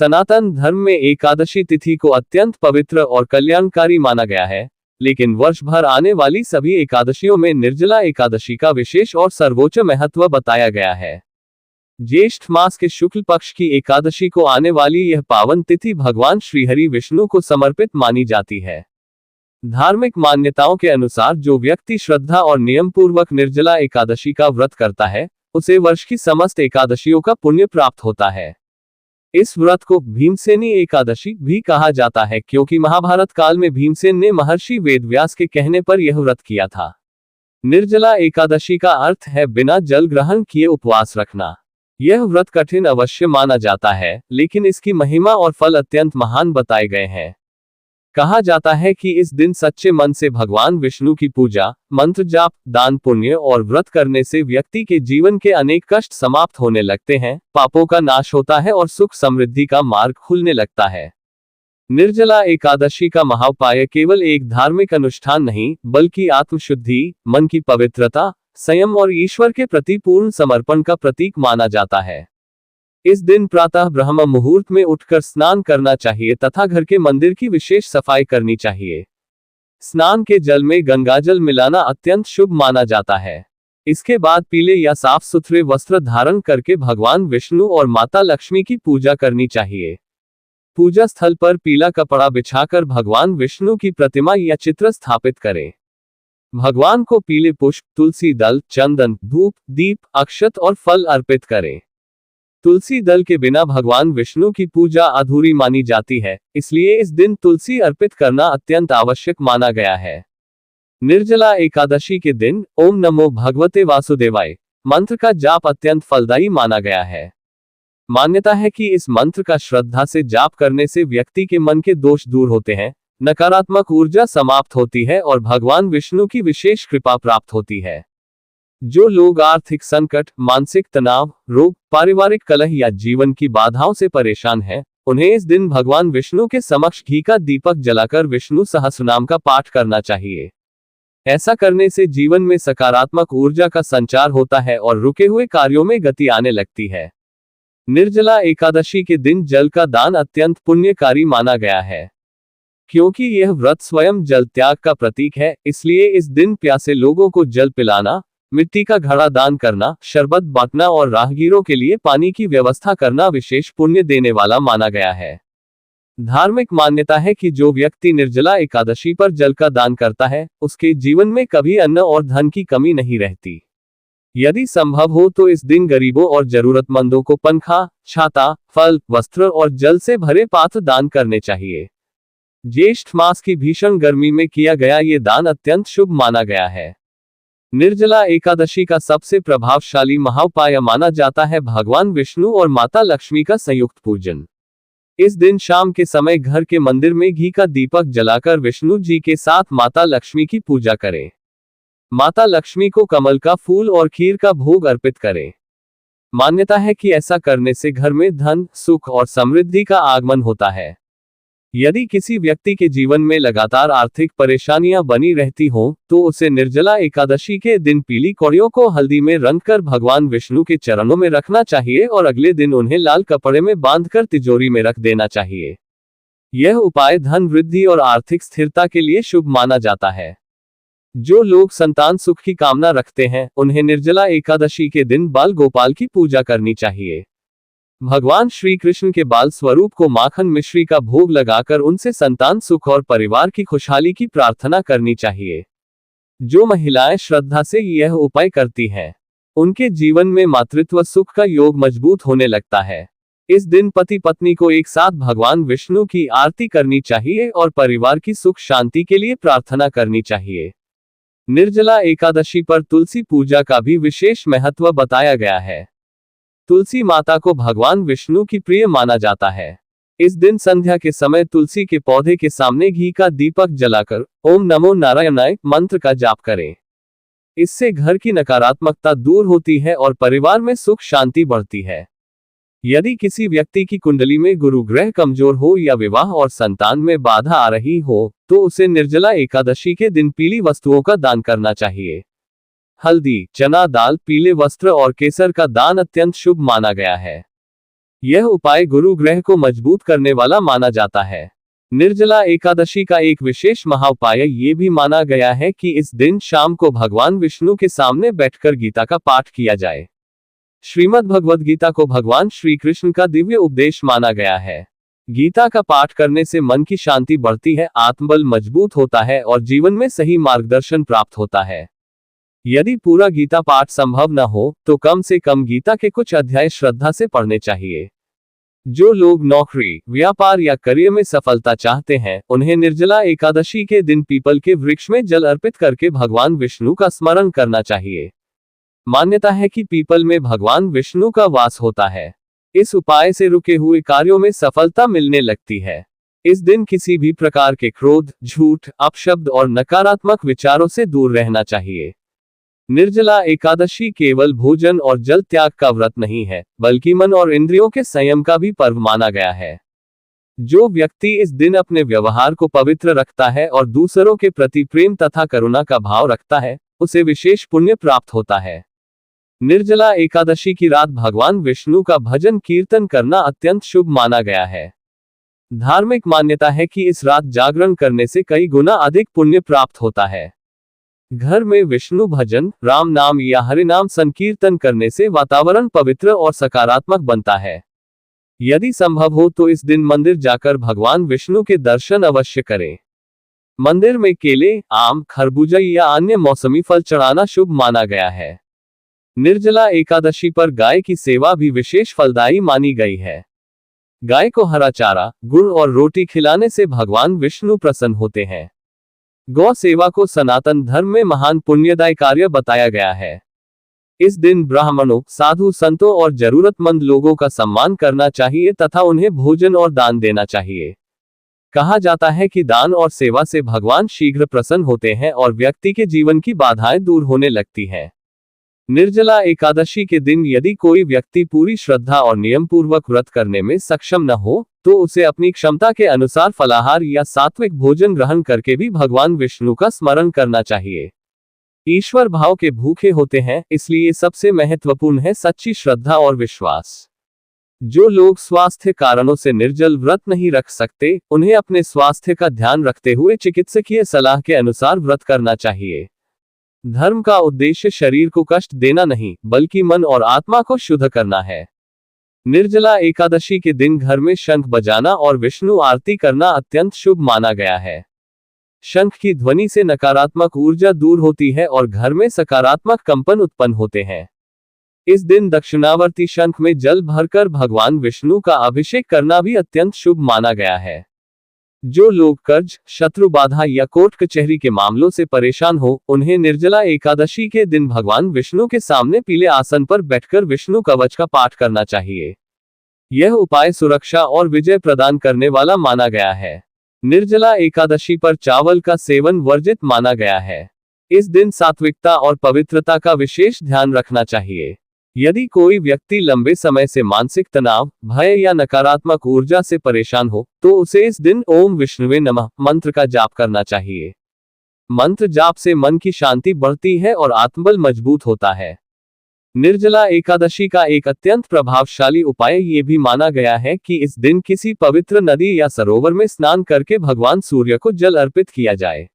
सनातन धर्म में एकादशी तिथि को अत्यंत पवित्र और कल्याणकारी माना गया है, लेकिन वर्ष भर आने वाली सभी एकादशियों में निर्जला एकादशी का विशेष और सर्वोच्च महत्व बताया गया है। ज्येष्ठ मास के शुक्ल पक्ष की एकादशी को आने वाली यह पावन तिथि भगवान श्रीहरि विष्णु को समर्पित मानी जाती है। धार्मिक मान्यताओं के अनुसार जो व्यक्ति श्रद्धा और नियम पूर्वक निर्जला एकादशी का व्रत करता है, उसे वर्ष की समस्त एकादशियों का पुण्य प्राप्त होता है। इस व्रत को भीमसेनी एकादशी भी कहा जाता है, क्योंकि महाभारत काल में भीमसेन ने महर्षि वेदव्यास के कहने पर यह व्रत किया था। निर्जला एकादशी का अर्थ है बिना जल ग्रहण किए उपवास रखना। यह व्रत कठिन अवश्य माना जाता है, लेकिन इसकी महिमा और फल अत्यंत महान बताए गए हैं। कहा जाता है कि इस दिन सच्चे मन से भगवान विष्णु की पूजा, मंत्र जाप, दान पुण्य और व्रत करने से व्यक्ति के जीवन के अनेक कष्ट समाप्त होने लगते हैं, पापों का नाश होता है और सुख समृद्धि का मार्ग खुलने लगता है। निर्जला एकादशी का महाउपाय केवल एक धार्मिक अनुष्ठान नहीं, बल्कि आत्मशुद्धि, मन की पवित्रता, संयम और ईश्वर के प्रति पूर्ण समर्पण का प्रतीक माना जाता है। इस दिन प्रातः ब्रह्म मुहूर्त में उठकर स्नान करना चाहिए तथा घर के मंदिर की विशेष सफाई करनी चाहिए। स्नान के जल में गंगाजल मिलाना अत्यंत शुभ माना जाता है। इसके बाद पीले या साफ सुथरे वस्त्र धारण करके भगवान विष्णु और माता लक्ष्मी की पूजा करनी चाहिए। पूजा स्थल पर पीला कपड़ा बिछाकर भगवान विष्णु की प्रतिमा या चित्र स्थापित करें। भगवान को पीले पुष्प, तुलसी दल, चंदन, धूप, दीप, अक्षत और फल अर्पित करें। तुलसी दल के बिना भगवान विष्णु की पूजा अधूरी मानी जाती है, इसलिए इस दिन तुलसी अर्पित करना अत्यंत आवश्यक माना गया है। निर्जला एकादशी के दिन ओम नमो भगवते वासुदेवाय मंत्र का जाप अत्यंत फलदायी माना गया है। मान्यता है कि इस मंत्र का श्रद्धा से जाप करने से व्यक्ति के मन के दोष दूर होते हैं, नकारात्मक ऊर्जा समाप्त होती है और भगवान विष्णु की विशेष कृपा प्राप्त होती है। जो लोग आर्थिक संकट, मानसिक तनाव, रोग, पारिवारिक कलह या जीवन की बाधाओं से परेशान हैं, उन्हें इस दिन भगवान विष्णु के समक्ष घी का दीपक जलाकर विष्णु सहस्रनाम का पाठ करना चाहिए। ऐसा करने से जीवन में सकारात्मक ऊर्जा का संचार होता है और रुके हुए कार्यों में गति आने लगती है। निर्जला एकादशी के दिन जल का दान अत्यंत पुण्यकारी माना गया है। क्योंकि यह व्रत स्वयं जल त्याग का प्रतीक है, इसलिए इस दिन प्यासे लोगों को जल पिलाना, मिट्टी का घड़ा दान करना, शरबत बांटना और राहगीरों के लिए पानी की व्यवस्था करना विशेष पुण्य देने वाला माना गया है। धार्मिक मान्यता है कि जो व्यक्ति निर्जला एकादशी पर जल का दान करता है, उसके जीवन में कभी अन्न और धन की कमी नहीं रहती। यदि संभव हो तो इस दिन गरीबों और जरूरतमंदों को पंखा, छाता, फल, वस्त्र और जल से भरे पात्र दान करने चाहिए। ज्येष्ठ मास की भीषण गर्मी में किया गया ये दान अत्यंत शुभ माना गया है। निर्जला एकादशी का सबसे प्रभावशाली महाउपाय माना जाता है भगवान विष्णु और माता लक्ष्मी का संयुक्त पूजन। इस दिन शाम के समय घर के मंदिर में घी का दीपक जलाकर विष्णु जी के साथ माता लक्ष्मी की पूजा करें। माता लक्ष्मी को कमल का फूल और खीर का भोग अर्पित करें। मान्यता है कि ऐसा करने से घर में धन, सुख और समृद्धि का आगमन होता है। यदि किसी व्यक्ति के जीवन में लगातार आर्थिक परेशानियां बनी रहती हों, तो उसे निर्जला एकादशी के दिन पीली कौड़ियों को हल्दी में रंगकर भगवान विष्णु के चरणों में रखना चाहिए और अगले दिन उन्हें लाल कपड़े में बांधकर तिजोरी में रख देना चाहिए। यह उपाय धन वृद्धि और आर्थिक स्थिरता के लिए शुभ माना जाता है। जो लोग संतान सुख की कामना रखते हैं, उन्हें निर्जला एकादशी के दिन बाल गोपाल की पूजा करनी चाहिए। भगवान श्री कृष्ण के बाल स्वरूप को माखन मिश्री का भोग लगाकर उनसे संतान सुख और परिवार की खुशहाली की प्रार्थना करनी चाहिए। जो महिलाएं श्रद्धा से यह उपाय करती हैं, उनके जीवन में मातृत्व सुख का योग मजबूत होने लगता है। इस दिन पति पत्नी को एक साथ भगवान विष्णु की आरती करनी चाहिए और परिवार की सुख शांति के लिए प्रार्थना करनी चाहिए। निर्जला एकादशी पर तुलसी पूजा का भी विशेष महत्व बताया गया है। तुलसी माता को भगवान विष्णु की प्रिय माना जाता है। इस दिन संध्या के समय तुलसी के पौधे के सामने घी का दीपक जलाकर ओम नमो नारायणाय मंत्र का जाप करें। इससे घर की नकारात्मकता दूर होती है और परिवार में सुख शांति बढ़ती है। यदि किसी व्यक्ति की कुंडली में गुरु ग्रह कमजोर हो या विवाह और संतान में बाधा आ रही हो, तो उसे निर्जला एकादशी के दिन पीली वस्तुओं का दान करना चाहिए। हल्दी, चना दाल, पीले वस्त्र और केसर का दान अत्यंत शुभ माना गया है। यह उपाय गुरु ग्रह को मजबूत करने वाला माना जाता है। निर्जला एकादशी का एक विशेष महाउपाय ये भी माना गया है कि इस दिन शाम को भगवान विष्णु के सामने बैठकर गीता का पाठ किया जाए। श्रीमद् भगवद गीता को भगवान श्री कृष्ण का दिव्य उपदेश माना गया है। गीता का पाठ करने से मन की शांति बढ़ती है, आत्मबल मजबूत होता है और जीवन में सही मार्गदर्शन प्राप्त होता है। यदि पूरा गीता पाठ संभव न हो तो कम से कम गीता के कुछ अध्याय श्रद्धा से पढ़ने चाहिए। जो लोग नौकरी, व्यापार या करियर में सफलता चाहते हैं, उन्हें निर्जला एकादशी के दिन पीपल के वृक्ष में जल अर्पित करके भगवान विष्णु का स्मरण करना चाहिए। मान्यता है कि पीपल में भगवान विष्णु का वास होता है। इस उपाय से रुके हुए कार्यों में सफलता मिलने लगती है। इस दिन किसी भी प्रकार के क्रोध, झूठ, अपशब्द और नकारात्मक विचारों से दूर रहना चाहिए। निर्जला एकादशी केवल भोजन और जल त्याग का व्रत नहीं है, बल्कि मन और इंद्रियों के संयम का भी पर्व माना गया है। जो व्यक्ति इस दिन अपने व्यवहार को पवित्र रखता है और दूसरों के प्रति प्रेम तथा करुणा का भाव रखता है, उसे विशेष पुण्य प्राप्त होता है। निर्जला एकादशी की रात भगवान विष्णु का भजन कीर्तन करना अत्यंत शुभ माना गया है। धार्मिक मान्यता है कि इस रात जागरण करने से कई गुना अधिक पुण्य प्राप्त होता है। घर में विष्णु भजन, राम नाम या हरि नाम संकीर्तन करने से वातावरण पवित्र और सकारात्मक बनता है। यदि संभव हो तो इस दिन मंदिर जाकर भगवान विष्णु के दर्शन अवश्य करें। मंदिर में केले, आम, खरबूजा या अन्य मौसमी फल चढ़ाना शुभ माना गया है। निर्जला एकादशी पर गाय की सेवा भी विशेष फलदायी मानी गई है। गाय को हरा चारा, गुड़ और रोटी खिलाने से भगवान विष्णु प्रसन्न होते हैं। गौ सेवा को सनातन धर्म में महान पुण्यदायी कार्य बताया गया है। इस दिन ब्राह्मणों, साधु संतों और जरूरतमंद लोगों का सम्मान करना चाहिए तथा उन्हें भोजन और दान देना चाहिए। कहा जाता है कि दान और सेवा से भगवान शीघ्र प्रसन्न होते हैं और व्यक्ति के जीवन की बाधाएं दूर होने लगती हैं। निर्जला एकादशी के दिन यदि कोई व्यक्ति पूरी श्रद्धा और नियम पूर्वक व्रत करने में सक्षम न हो तो उसे अपनी क्षमता के अनुसार फलाहार या सात्विक भोजन ग्रहण करके भी भगवान विष्णु का स्मरण करना चाहिए। ईश्वर भाव के भूखे होते हैं, इसलिए सबसे महत्वपूर्ण है सच्ची श्रद्धा और विश्वास। जो लोग स्वास्थ्य कारणों से निर्जल व्रत नहीं रख सकते, उन्हें अपने स्वास्थ्य का ध्यान रखते हुए चिकित्सकीय सलाह के अनुसार व्रत करना चाहिए। धर्म का उद्देश्य शरीर को कष्ट देना नहीं, बल्कि मन और आत्मा को शुद्ध करना है। निर्जला एकादशी के दिन घर में शंख बजाना और विष्णु आरती करना अत्यंत शुभ माना गया है। शंख की ध्वनि से नकारात्मक ऊर्जा दूर होती है और घर में सकारात्मक कंपन उत्पन्न होते हैं। इस दिन दक्षिणावर्ती शंख में जल भरकर भगवान विष्णु का अभिषेक करना भी अत्यंत शुभ माना गया है। जो लोग कर्ज, शत्रु बाधा या कोर्ट कचहरी के मामलों से परेशान हो, उन्हें निर्जला एकादशी के दिन भगवान विष्णु के सामने पीले आसन पर बैठकर विष्णु कवच का पाठ करना चाहिए। यह उपाय सुरक्षा और विजय प्रदान करने वाला माना गया है। निर्जला एकादशी पर चावल का सेवन वर्जित माना गया है। इस दिन सात्विकता और पवित्रता का विशेष ध्यान रखना चाहिए। यदि कोई व्यक्ति लंबे समय से मानसिक तनाव, भय या नकारात्मक ऊर्जा से परेशान हो तो उसे इस दिन ओम विष्णुवे नमः मंत्र का जाप करना चाहिए। मंत्र जाप से मन की शांति बढ़ती है और आत्मबल मजबूत होता है। निर्जला एकादशी का एक अत्यंत प्रभावशाली उपाय ये भी माना गया है कि इस दिन किसी पवित्र नदी या सरोवर में स्नान करके भगवान सूर्य को जल अर्पित किया जाए।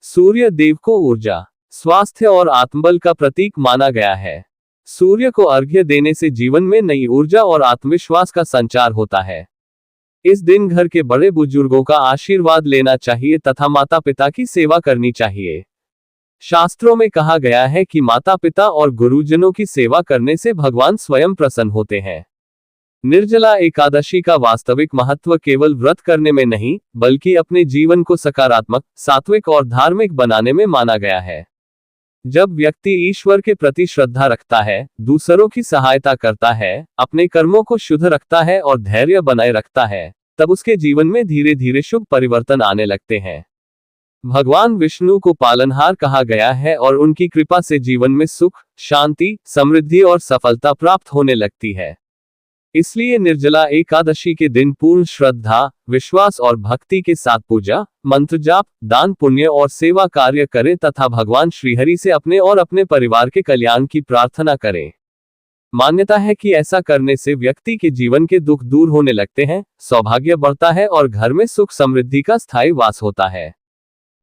सूर्य देव को ऊर्जा, स्वास्थ्य और आत्मबल का प्रतीक माना गया है। सूर्य को अर्घ्य देने से जीवन में नई ऊर्जा और आत्मविश्वास का संचार होता है। इस दिन घर के बड़े बुजुर्गों का आशीर्वाद लेना चाहिए तथा माता पिता की सेवा करनी चाहिए। शास्त्रों में कहा गया है कि माता पिता और गुरुजनों की सेवा करने से भगवान स्वयं प्रसन्न होते हैं। निर्जला एकादशी का वास्तविक महत्व केवल व्रत करने में नहीं, बल्कि अपने जीवन को सकारात्मक, सात्विक और धार्मिक बनाने में माना गया है। जब व्यक्ति ईश्वर के प्रति श्रद्धा रखता है, दूसरों की सहायता करता है, अपने कर्मों को शुद्ध रखता है और धैर्य बनाए रखता है, तब उसके जीवन में धीरे धीरे शुभ परिवर्तन आने लगते हैं। भगवान विष्णु को पालनहार कहा गया है और उनकी कृपा से जीवन में सुख, शांति, समृद्धि और सफलता प्राप्त होने लगती है। इसलिए निर्जला एकादशी के दिन पूर्ण श्रद्धा, विश्वास और भक्ति के साथ पूजा, मंत्र जाप, दान पुण्य और सेवा कार्य करें तथा भगवान श्रीहरि से अपने और अपने परिवार के कल्याण की प्रार्थना करें। मान्यता है कि ऐसा करने से व्यक्ति के जीवन के दुख दूर होने लगते हैं, सौभाग्य बढ़ता है और घर में सुख समृद्धि का स्थायी वास होता है।